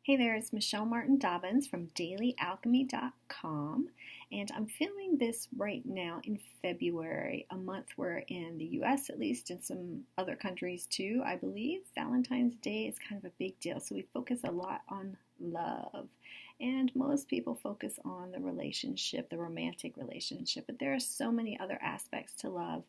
Hey there, it's Michelle Martin Dobbins from dailyalchemy.com, and I'm filming this right now in February, a month where in the US at least, and some other countries too, I believe, Valentine's Day is kind of a big deal. So we focus a lot on love, and most people focus on the relationship, the romantic relationship, but there are so many other aspects to love.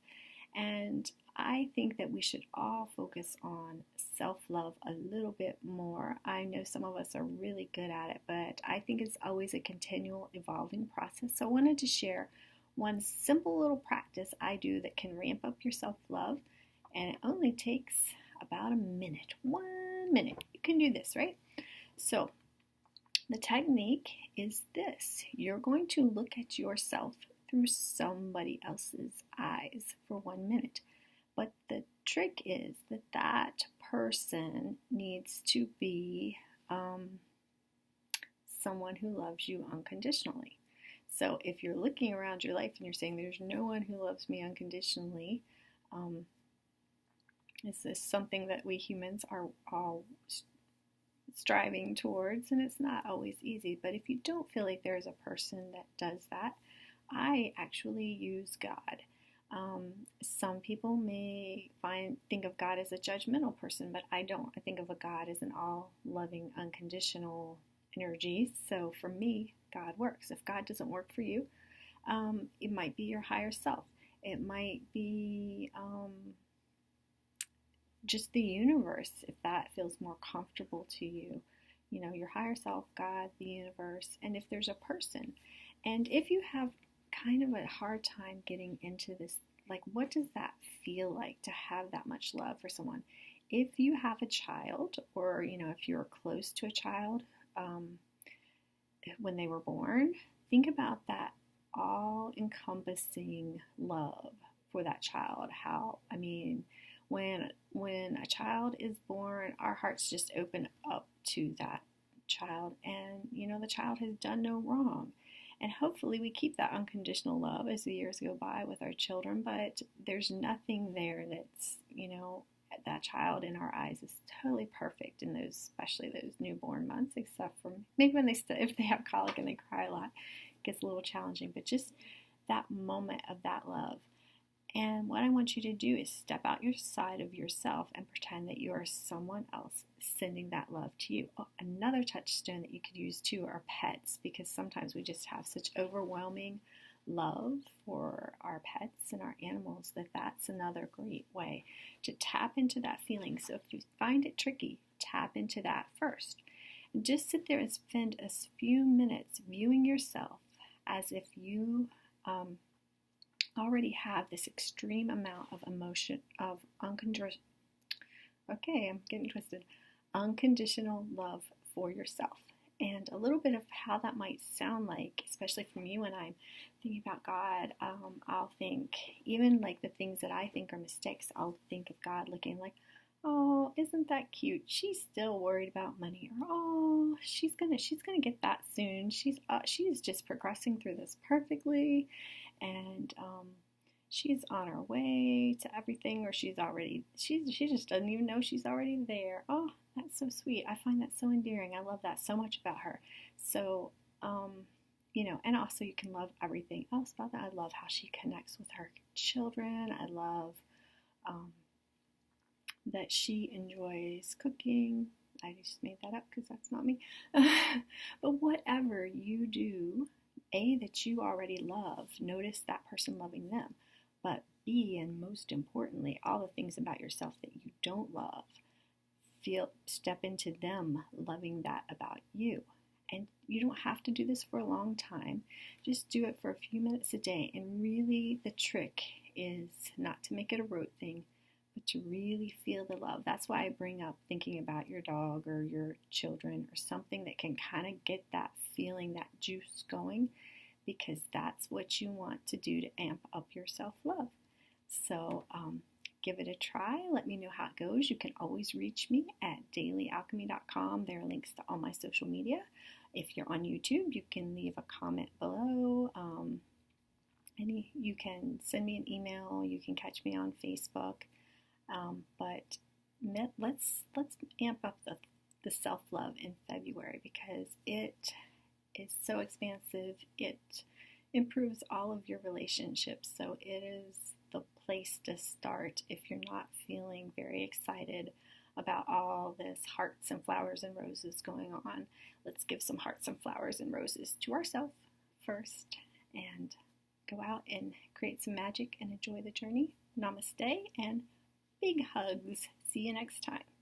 And I think that we should all focus on self-love a little bit more. I know some of us are really good at it, but I think it's always a continual evolving process. So I wanted to share one simple little practice I do that can ramp up your self-love, and it only takes about a minute. 1 minute. You can do this, right? So the technique is this. You're going to look at yourself through somebody else's eyes for 1 minute. But the trick is that person needs to be someone who loves you unconditionally. So if you're looking around your life and you're saying there's no one who loves me unconditionally, is this something that we humans are all striving towards? And it's not always easy. But if you don't feel like there's a person that does that, I actually use God. Some people may think of God as a judgmental person, but I don't. I think of a God as an all-loving, unconditional energy. So for me, God works. If God doesn't work for you, it might be your higher self. It might be just the universe, if that feels more comfortable to you. You know, your higher self, God, the universe, and if there's a person. And if you have kind of a hard time getting into this, like, what does that feel like to have that much love for someone? If you have a child, or if you're close to a child when they were born, think about that all-encompassing love for that child. When a child is born, our hearts just open up to that child, and the child has done no wrong. And hopefully we keep that unconditional love as the years go by with our children, but there's nothing there that's, that child in our eyes is totally perfect in those, especially those newborn months, except for maybe when if they have colic and they cry a lot, it gets a little challenging, but just that moment of that love. And what I want you to do is step out your side of yourself and pretend that you are someone else sending that love to you. Oh, another touchstone that you could use too are pets, because sometimes we just have such overwhelming love for our pets and our animals that's another great way to tap into that feeling. So if you find it tricky, tap into that first. And just sit there and spend a few minutes viewing yourself as if you already have this extreme amount of emotion of unconditional love for yourself. And a little bit of how that might sound like, especially for me when I'm thinking about God, I'll think, even like the things that I think are mistakes, I'll think of God looking like, oh, isn't that cute? She's still worried about money. Or, oh, she's gonna get that soon. She's just progressing through this perfectly, and she's on her way to everything, or she just doesn't even know she's already there. Oh, that's so sweet. I find that so endearing. I love that so much about her. So, and also you can love everything else about that. I love how she connects with her children. I love that she enjoys cooking. I just made that up because that's not me. But whatever you do, A, that you already love, notice that person loving them. But B, and most importantly, all the things about yourself that you don't love, step into them loving that about you. And you don't have to do this for a long time. Just do it for a few minutes a day. And really the trick is not to make it a rote thing, but to really feel the love. That's why I bring up thinking about your dog or your children or something that can kind of get that feeling, that juice going, because that's what you want to do to amp up your self-love. So give it a try. Let me know how it goes. You can always reach me at dailyalchemy.com. There are links to all my social media. If you're on YouTube, you can leave a comment below. You can send me an email. You can catch me on Facebook. But let's amp up the self-love in February, because it is so expansive. It improves all of your relationships. So it is the place to start if you're not feeling very excited about all this hearts and flowers and roses going on. Let's give some hearts and flowers and roses to ourselves first and go out and create some magic and enjoy the journey. Namaste and big hugs. See you next time.